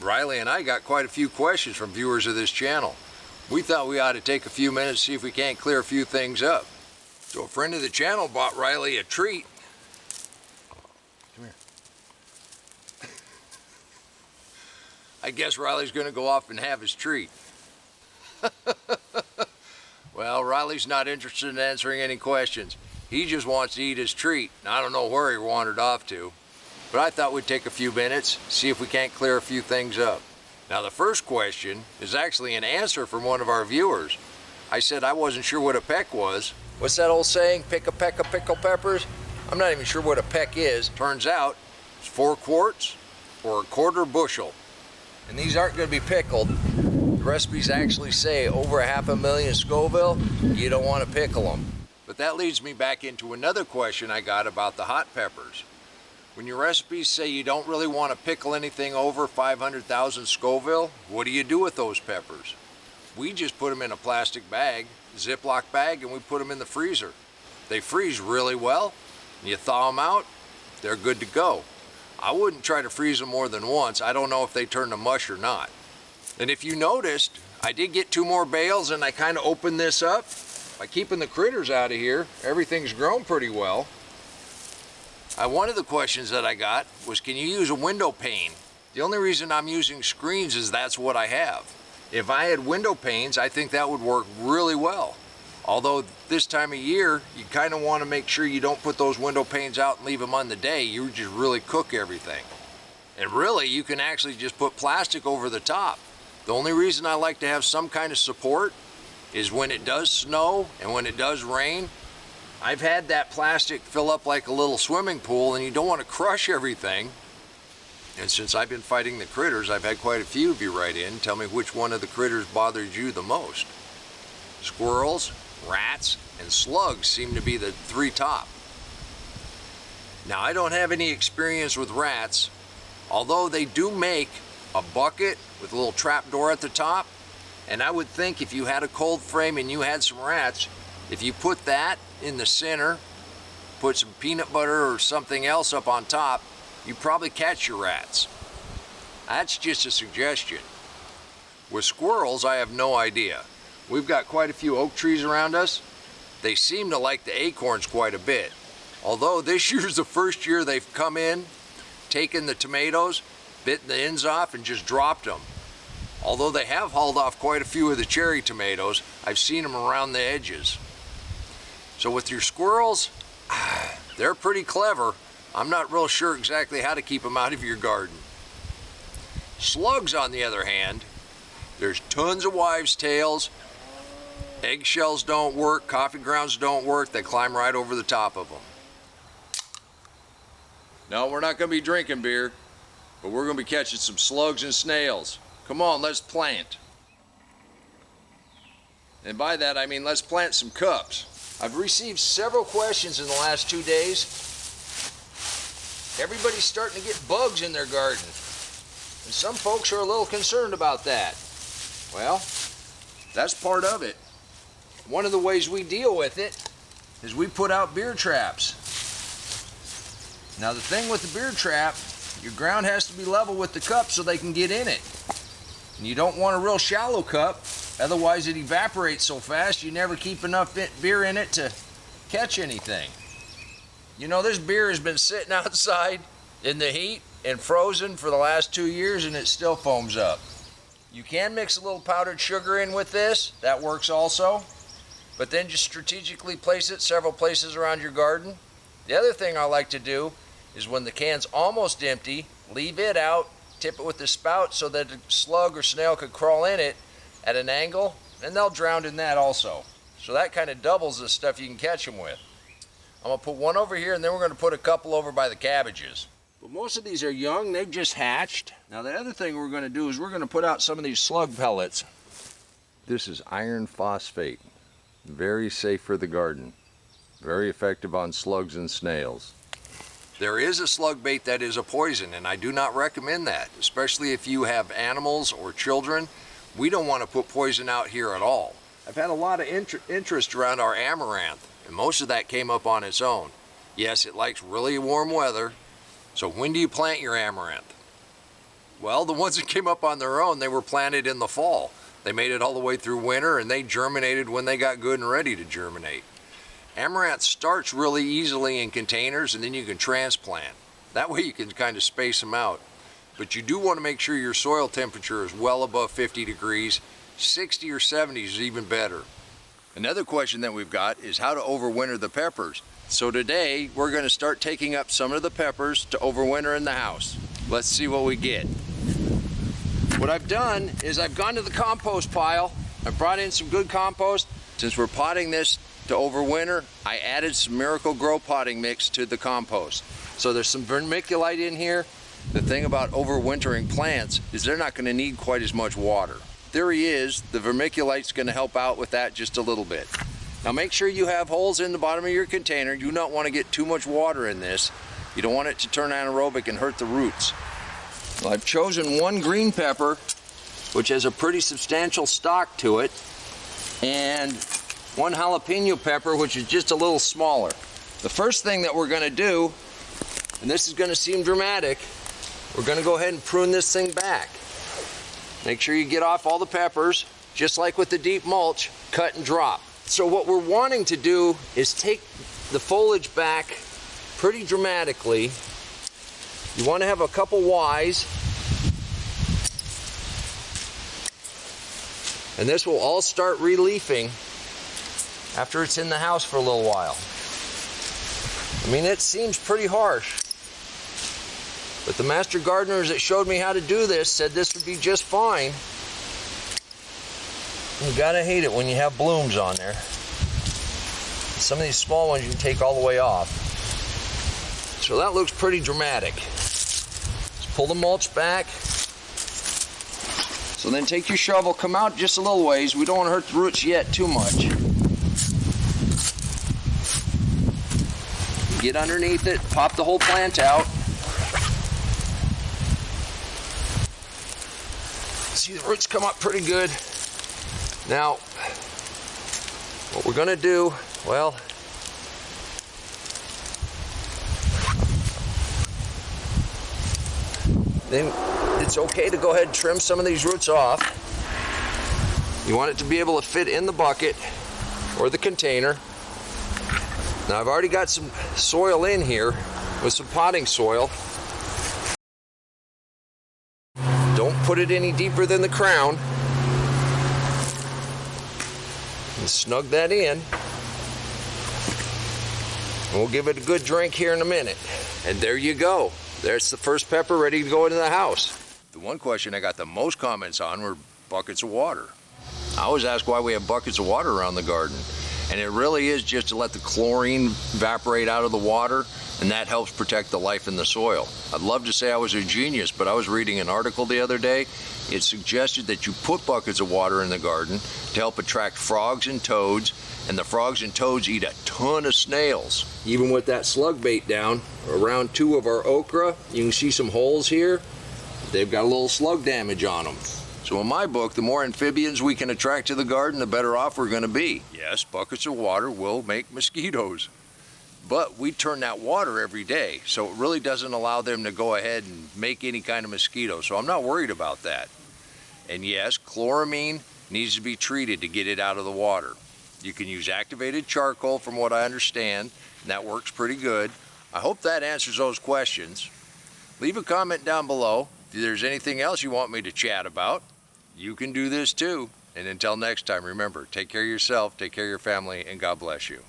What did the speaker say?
Riley and I got quite a few questions from viewers of this channel. We thought we ought to take a few minutes to see if we can't clear a few things up. So a friend of the channel bought Riley a treat. Come here. I guess Riley's going to go off and have his treat. Well, Riley's not interested in answering any questions. He just wants to eat his treat. I don't know where he wandered off to. But I thought we'd take a few minutes, see if we can't clear a few things up. Now the first question is actually an answer from one of our viewers. I said I wasn't sure what a peck was. What's that old saying? Pick a peck of pickled peppers? I'm not even sure what a peck is. Turns out it's 4 quarts or a 1/4 bushel. And these aren't going to be pickled. The recipes actually say over 500,000 Scoville. You don't want to pickle them. But that leads me back into another question I got about the hot peppers. When your recipes say you don't really want to pickle anything over 500,000 Scoville, what do you do with those peppers? We just put them in a plastic bag, Ziploc bag, and we put them in the freezer. They freeze really well, and you thaw them out, they're good to go. I wouldn't try to freeze them more than once. I don't know if they turn to mush or not. And if you noticed, I did get 2 more bales, and I kind of opened this up. By keeping the critters out of here, everything's grown pretty well. One of the questions that I got was, can you use a window pane? The only reason I'm using screens is that's what I have. If I had window panes, I think that would work really well. Although this time of year, you kind of want to make sure you don't put those window panes out and leave them on the day. You just really cook everything. And really, you can actually just put plastic over the top. The only reason I like to have some kind of support is when it does snow and when it does rain. I've had that plastic fill up like a little swimming pool, and you don't want to crush everything. And since I've been fighting the critters, I've had quite a few of you write in. Tell me which one of the critters bothers you the most. Squirrels, rats, and slugs seem to be the 3 top. Now, I don't have any experience with rats, although they do make a bucket with a little trap door at the top. And I would think if you had a cold frame and you had some rats, if you put that in the center, put some peanut butter or something else up on top, you probably catch your rats. That's just a suggestion. With squirrels, I have no idea. We've got quite a few oak trees around us. They seem to like the acorns quite a bit. Although this year's the first year they've come in, taken the tomatoes, bitten the ends off, and just dropped them. Although they have hauled off quite a few of the cherry tomatoes, I've seen them around the edges. So with your squirrels, they're pretty clever. I'm not real sure exactly how to keep them out of your garden. Slugs, on the other hand, there's tons of wives' tails. Eggshells don't work, coffee grounds don't work. They climb right over the top of them. No, we're not going to be drinking beer, but we're going to be catching some slugs and snails. Come on, let's plant. And by that, I mean let's plant some cups. I've received several questions in the last 2 days. Everybody's starting to get bugs in their garden. And some folks are a little concerned about that. Well, that's part of it. One of the ways we deal with it is we put out beer traps. Now the thing with the beer trap, your ground has to be level with the cup so they can get in it. And you don't want a real shallow cup, otherwise it evaporates so fast you never keep enough beer in it to catch anything. You know, this beer has been sitting outside in the heat and frozen for the last 2 years, and it still foams up. You can mix a little powdered sugar in with this, that works also, but then just strategically place it several places around your garden. The other thing I like to do is when the can's almost empty, leave it out, tip it with the spout so that a slug or snail could crawl in it at an angle, and they'll drown in that also. So that kind of doubles the stuff you can catch them with. I'm going to put one over here, and then we're going to put a couple over by the cabbages. But most of these are young, they've just hatched. Now the other thing we're going to do is we're going to put out some of these slug pellets. This is iron phosphate. Very safe for the garden. Very effective on slugs and snails. There is a slug bait that is a poison, and I do not recommend that, especially if you have animals or children. We don't want to put poison out here at all. I've had a lot of interest around our amaranth, and most of that came up on its own. Yes, it likes really warm weather. So when do you plant your amaranth? Well, the ones that came up on their own, they were planted in the fall. They made it all the way through winter and they germinated when they got good and ready to germinate. Amaranth starts really easily in containers and then you can transplant. That way you can kind of space them out. But you do want to make sure your soil temperature is well above 50 degrees. 60 or 70 is even better. Another question that we've got is how to overwinter the peppers. So today we're going to start taking up some of the peppers to overwinter in the house. Let's see what we get. What I've done is I've gone to the compost pile. I've brought in some good compost. Since we're potting this to overwinter, I added some Miracle-Gro potting mix to the compost. So there's some vermiculite in here. The thing about overwintering plants is they're not going to need quite as much water. Theory is the vermiculite's going to help out with that just a little bit. Now make sure you have holes in the bottom of your container. You do not want to get too much water in this. You don't want it to turn anaerobic and hurt the roots. Well, I've chosen one green pepper, which has a pretty substantial stalk to it, and one jalapeno pepper, which is just a little smaller. The first thing that we're going to do, and this is going to seem dramatic, we're going to go ahead and prune this thing back. Make sure you get off all the peppers, just like with the deep mulch, cut and drop. So what we're wanting to do is take the foliage back pretty dramatically. You want to have a couple Ys, and this will all start reliefing after it's in the house for a little while. I mean, it seems pretty harsh, but the master gardeners that showed me how to do this said this would be just fine. You gotta hate it when you have blooms on there. Some of these small ones you can take all the way off. So that looks pretty dramatic. Let's pull the mulch back. So then take your shovel, come out just a little ways. We don't want to hurt the roots yet too much. Get underneath it, pop the whole plant out. See, the roots come up pretty good. Now, what we're gonna do, well, then it's okay to go ahead and trim some of these roots off. You want it to be able to fit in the bucket or the container. Now I've already got some soil in here with some potting soil. Don't put it any deeper than the crown. And snug that in. And we'll give it a good drink here in a minute. And there you go. There's the first pepper ready to go into the house. The one question I got the most comments on were buckets of water. I always ask why we have buckets of water around the garden. And it really is just to let the chlorine evaporate out of the water, and that helps protect the life in the soil. I'd love to say I was a genius, but I was reading an article the other day. It suggested that you put buckets of water in the garden to help attract frogs and toads, and the frogs and toads eat a ton of snails. Even with that slug bait down, around 2 of our okra, you can see some holes here. They've got a little slug damage on them. So in my book, the more amphibians we can attract to the garden, the better off we're going to be. Yes, buckets of water will make mosquitoes, but we turn that water every day, so it really doesn't allow them to go ahead and make any kind of mosquito, so I'm not worried about that. And yes, chloramine needs to be treated to get it out of the water. You can use activated charcoal from what I understand, and that works pretty good. I hope that answers those questions. Leave a comment down below if there's anything else you want me to chat about. You can do this too. And until next time, remember, take care of yourself, take care of your family, and God bless you.